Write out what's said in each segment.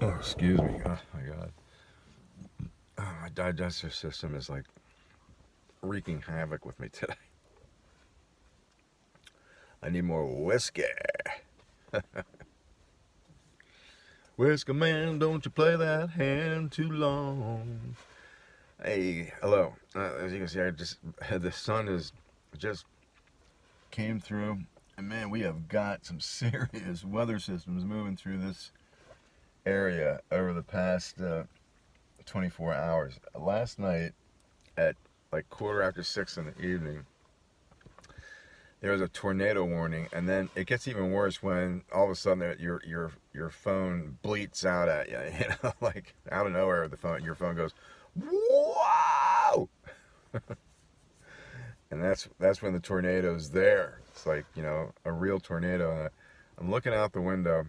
Oh, excuse me. Oh my god. Oh, my digestive system is like wreaking havoc with me today. I need more whiskey. Whiskey man, don't you play that hand too long. Hey, hello. As you can see, I just the sun is just came through, and man, we have got some serious weather systems moving through this area over the past 24 hours. Last night at like quarter after 6 in the evening, there was a tornado warning, and then it gets even worse when all of a sudden your phone bleats out at you, you know, like out of nowhere, your phone goes, "Wow!" And that's when the tornado's there. It's like, you know, a real tornado. And I'm looking out the window.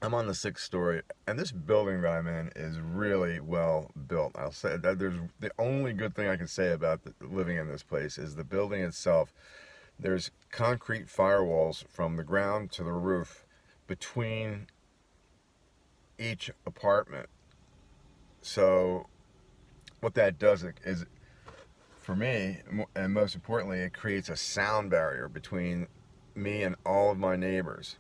I'm on the 6th story, and this building that I'm in is really well built. I'll say that there's the only good thing I can say about living in this place is the building itself. There's concrete firewalls from the ground to the roof between each apartment. So what that does is, for me, and most importantly, it creates a sound barrier between me and all of my neighbors.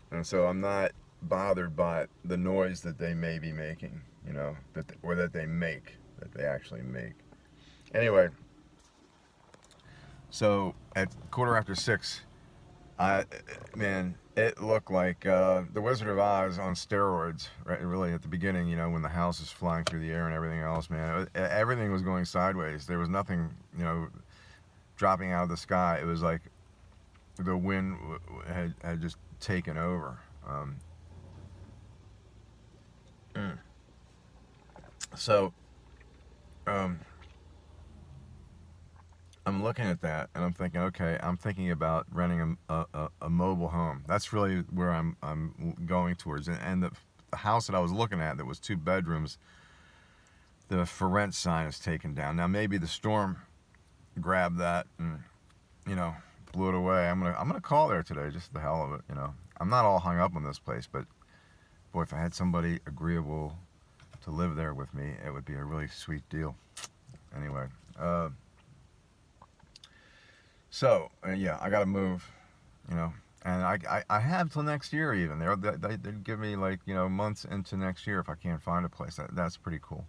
And so I'm not bothered by the noise that they may be making, you know, or that they actually make. Anyway, so at quarter after 6, I man, it looked like the Wizard of Oz on steroids. Right, really at the beginning, you know, when the house is flying through the air and everything else, man, everything was going sideways. There was nothing, you know, dropping out of the sky. It was like the wind had just taken over. Mm. So um, I'm looking at that and I'm thinking, okay, I'm thinking about renting a mobile home. That's really where I'm going towards. And the house that I was looking at that was 2 bedrooms, the for rent sign is taken down. Now maybe the storm grabbed that and, you know, blew it away. I'm gonna call there today, just the hell of it. You know, I'm not all hung up on this place, but boy, if I had somebody agreeable to live there with me, it would be a really sweet deal. Anyway, so yeah, I gotta move, you know, and I have till next year even. They'd give me like, you know, months into next year if I can't find a place. That's pretty cool.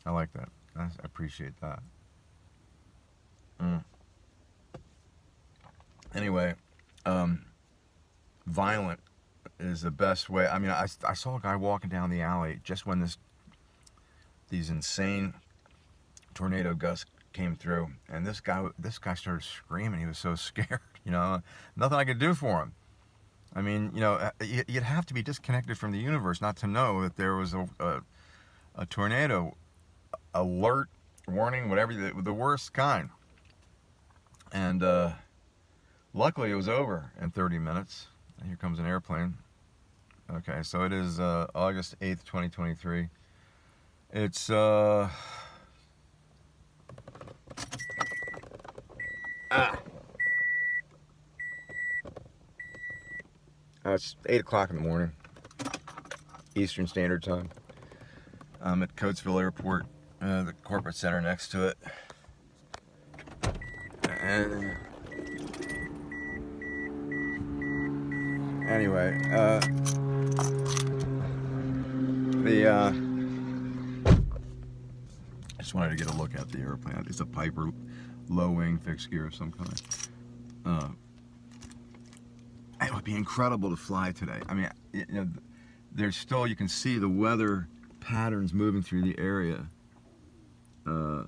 I like that. I appreciate that. Mm. Anyway, um, violent is the best way. I mean, I saw a guy walking down the alley just when these insane tornado gusts came through, and this guy started screaming. He was so scared. You know, nothing I could do for him. I mean, you know, you'd have to be disconnected from the universe not to know that there was a tornado alert, warning, whatever, the worst kind. And luckily, it was over in 30 minutes. Here comes an airplane. Okay, so it is August 8th, 2023. It's ah, it's 8 o'clock in the morning, Eastern Standard Time. I'm at Coatesville Airport, the corporate center next to it. And anyway, I just wanted to get a look at the airplane. It's a Piper low wing fixed gear of some kind. Uh, it would be incredible to fly today. I mean, you know, there's still, you can see the weather patterns moving through the area. And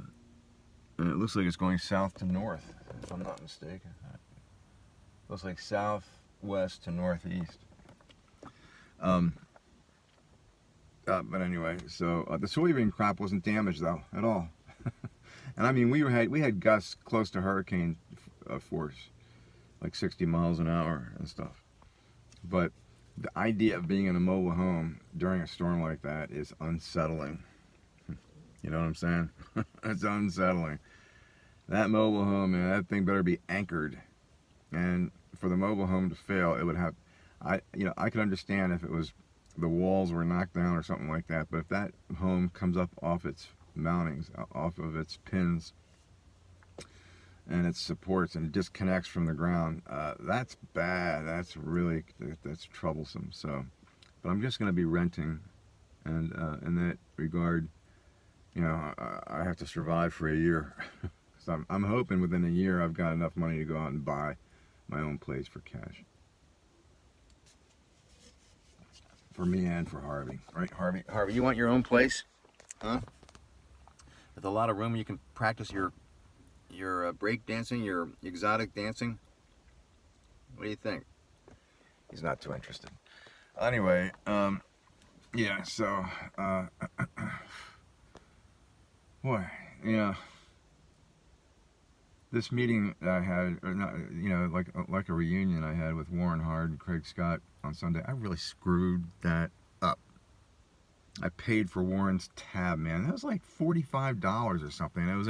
it looks like it's going south to north, if I'm not mistaken. It looks like southwest to northeast. But anyway, so the soybean crop wasn't damaged though at all. And I mean, we had gusts close to hurricane force, like 60 miles an hour and stuff. But the idea of being in a mobile home during a storm like that is unsettling. You know what I'm saying? It's unsettling. That mobile home, man, that thing better be anchored. And for the mobile home to fail, it would have. I could understand if it was the walls were knocked down or something like that, but if that home comes up off its mountings, off of its pins and its supports, and it disconnects from the ground, that's bad. That's troublesome. So, but I'm just going to be renting, and in that regard, I have to survive for a year. So I'm hoping within a year I've got enough money to go out and buy my own place for cash. For me and for Harvey. Right, Harvey? Harvey, you want your own place? Huh? With a lot of room you can practice your break dancing, your exotic dancing? What do you think? He's not too interested. Anyway, yeah, so, boy, this meeting that I had, or not, like a reunion I had with Warren Hard and Craig Scott on Sunday, I really screwed that up. I paid for Warren's tab, man. That was like $45 or something. It was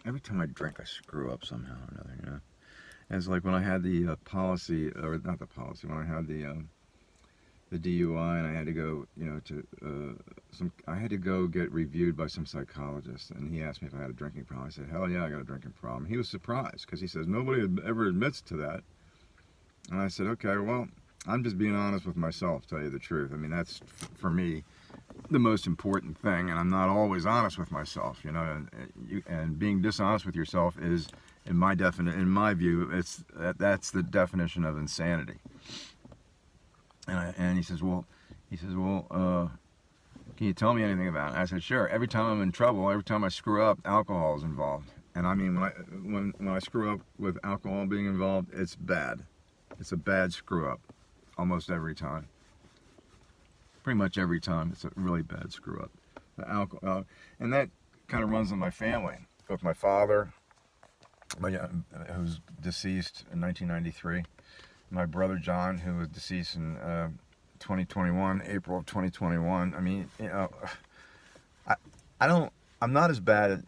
every time I drink, I screw up somehow or another, And it's like when I had the policy, or not the policy, when I had the DUI, and I had to go, I had to go get reviewed by some psychologist, and he asked me if I had a drinking problem. I said, hell yeah, I got a drinking problem. He was surprised, because he says, nobody ever admits to that. And I said, okay, well, I'm just being honest with myself, tell you the truth. I mean, that's, for me, the most important thing, and I'm not always honest with myself, and being dishonest with yourself is, in my view, that's the definition of insanity. And he says, well, can you tell me anything about it? I said, sure. Every time I'm in trouble, every time I screw up, alcohol is involved. And I mean, when I screw up with alcohol being involved, it's bad. It's a bad screw up, almost every time. Pretty much every time, it's a really bad screw up. The alcohol, and that kind of runs in my family. With my father, who's deceased in 1993. My brother John, who was deceased in 2021, April of 2021. I mean, I'm not as bad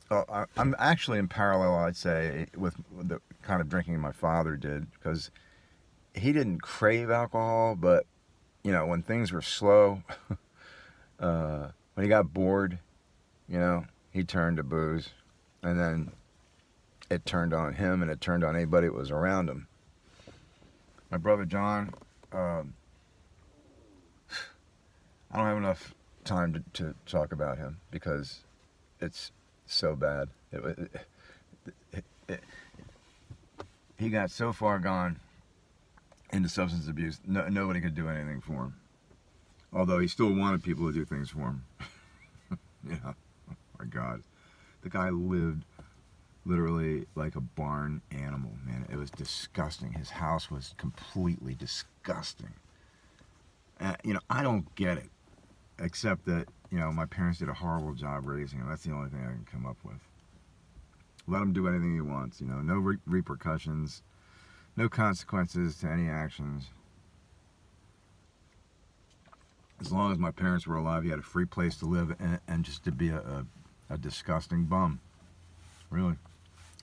I'm actually in parallel, I'd say, with the kind of drinking my father did, because he didn't crave alcohol, but, when things were slow, when he got bored, he turned to booze, and then it turned on him, and it turned on anybody that was around him. My brother John, I don't have enough time to talk about him because it's so bad. He got so far gone into substance abuse, nobody could do anything for him. Although he still wanted people to do things for him. Oh my God. The guy lived literally like a barn animal, man. It was disgusting. His house was completely disgusting. I don't get it, except that, my parents did a horrible job raising him. That's the only thing I can come up with. Let him do anything he wants, no repercussions, no consequences to any actions. As long as my parents were alive, he had a free place to live and just to be a disgusting bum. Really.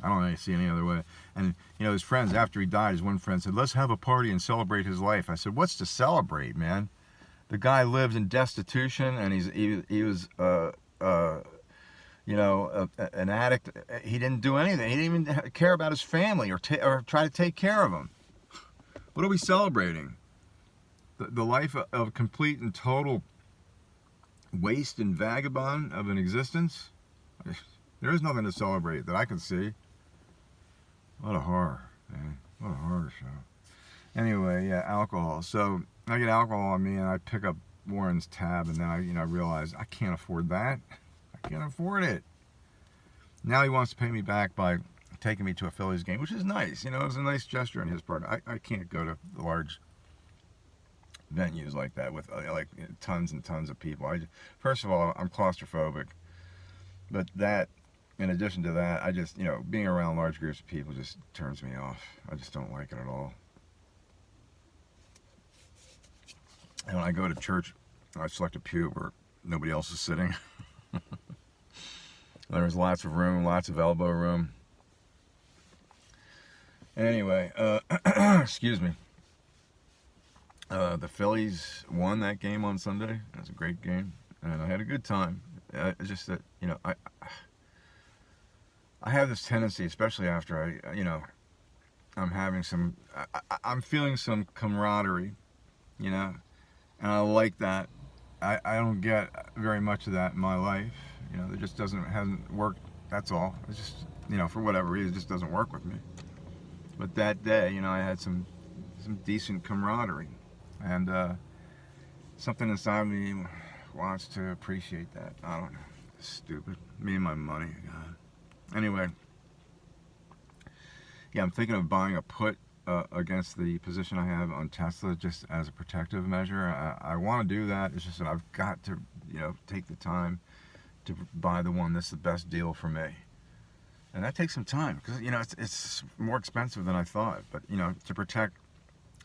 I don't really see any other way. And, his friends, after he died, his one friend said, let's have a party and celebrate his life. I said, what's to celebrate, man? The guy lived in destitution, and he was, an addict. He didn't do anything. He didn't even care about his family or try to take care of them. What are we celebrating? The life of complete and total waste and vagabond of an existence? There is nothing to celebrate that I can see. What a horror, man. What a horror show. Anyway, yeah, alcohol. So I get alcohol on me, and I pick up Warren's tab, and then I realize I can't afford that. I can't afford it. Now he wants to pay me back by taking me to a Phillies game, which is nice. It was a nice gesture on his part. I can't go to the large venues like that with tons and tons of people. First of all, I'm claustrophobic, but that, in addition to that, I just, being around large groups of people just turns me off. I just don't like it at all. And when I go to church, I select a pew where nobody else is sitting. There was lots of room, lots of elbow room. Anyway, excuse me. The Phillies won that game on Sunday. It was a great game, and I had a good time. It's just that, I have this tendency, especially after I'm having I'm feeling some camaraderie, and I like that. I don't get very much of that in my life. It just hasn't worked. That's all. It's just, for whatever reason, it just doesn't work with me. But that day, I had some decent camaraderie, and something inside me wants to appreciate that. I don't know. Stupid. Me and my money. God. Anyway, yeah, I'm thinking of buying a put against the position I have on Tesla, just as a protective measure. I want to do that. It's just that I've got to, take the time to buy the one that's the best deal for me. And that takes some time because, it's more expensive than I thought. But, to protect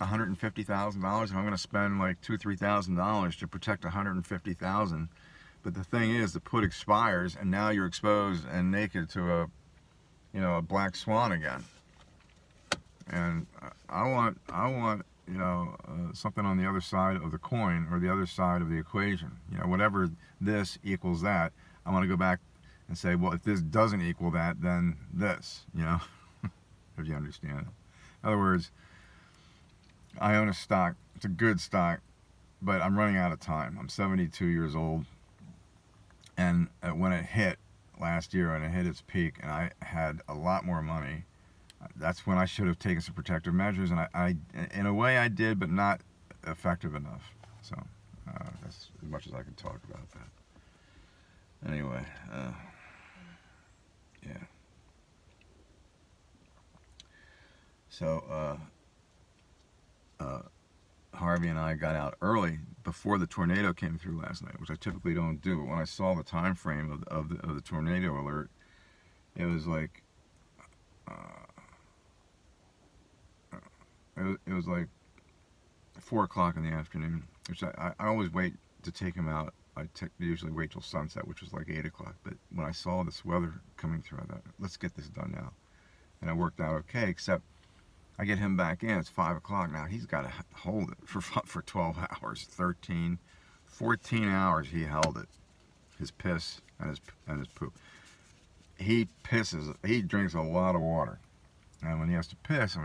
$150,000, if I'm going to spend like $2,000-3,000 to protect $150,000, but the thing is, the put expires, and now you're exposed and naked to a black swan again. And I want something on the other side of the coin, or the other side of the equation. Whatever this equals that, I want to go back and say, well, if this doesn't equal that, then this, if you understand. In other words, I own a stock. It's a good stock, but I'm running out of time. I'm 72 years old, and when it hit last year, and it hit its peak, and I had a lot more money, that's when I should have taken some protective measures, and I in a way I did, but not effective enough. So that's as much as I can talk about that. Anyway, yeah. So Harvey and I got out early before the tornado came through last night, which I typically don't do. But when I saw the time frame of the tornado alert, it was like it was like 4 o'clock in the afternoon, which I always wait to take him out. I usually wait till sunset, which was like 8 o'clock. But when I saw this weather coming through, I thought, let's get this done now. And it worked out okay, except I get him back in. It's 5 o'clock now. He's got to hold it for 12 hours, 14 hours he held it. His piss and his poop. He pisses. He drinks a lot of water. And when he has to piss,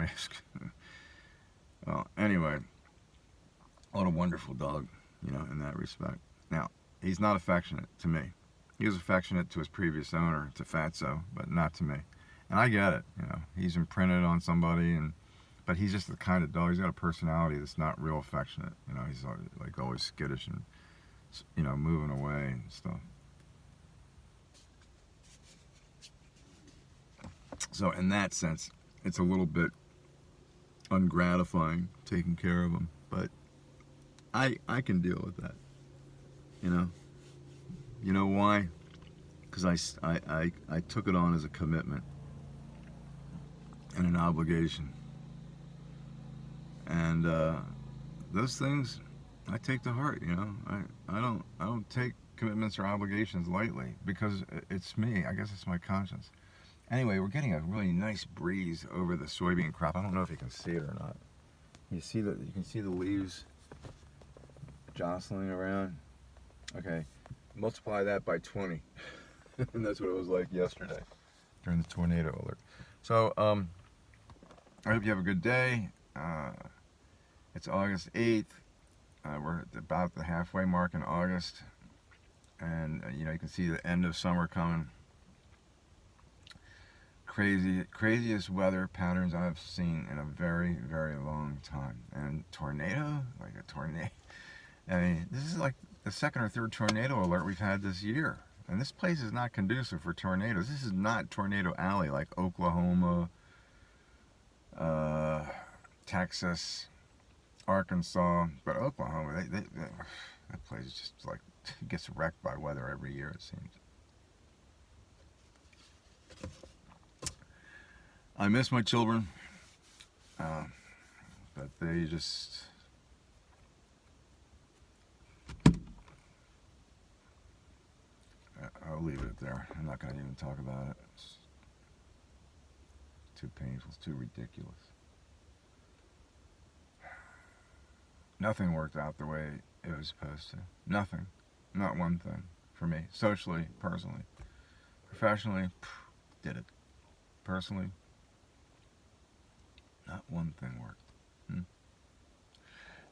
well, anyway, what a wonderful dog, in that respect. Now, he's not affectionate to me. He was affectionate to his previous owner, to Fatso, but not to me. And I get it, He's imprinted on somebody, but he's just the kind of dog. He's got a personality that's not real affectionate. He's like always skittish and, moving away and stuff. So in that sense, it's a little bit ungratifying taking care of him, but I can deal with that. You know why? Because I took it on as a commitment and an obligation, and those things I take to heart. I don't take commitments or obligations lightly, because it's me. I guess it's my conscience. Anyway, we're getting a really nice breeze over the soybean crop. I don't know if you can see it or not. You can see the leaves jostling around. Okay, multiply that by 20. And that's what it was like yesterday during the tornado alert. So, I hope you have a good day. It's August 8th. We're at about the halfway mark in August. And, you can see the end of summer coming. Craziest weather patterns I've seen in a very, very long time. And tornado, like a tornado. I mean, this is like the second or third tornado alert we've had this year. And this place is not conducive for tornadoes. This is not Tornado Alley like Oklahoma, Texas, Arkansas. But Oklahoma, that place just like gets wrecked by weather every year, it seems. I miss my children, but they just leave it there. I'm not going to even talk about it. It's too painful. It's too ridiculous. Nothing worked out the way it was supposed to. Nothing. Not one thing. For me. Socially, personally. Professionally, did it. Personally, not one thing worked.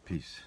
Peace.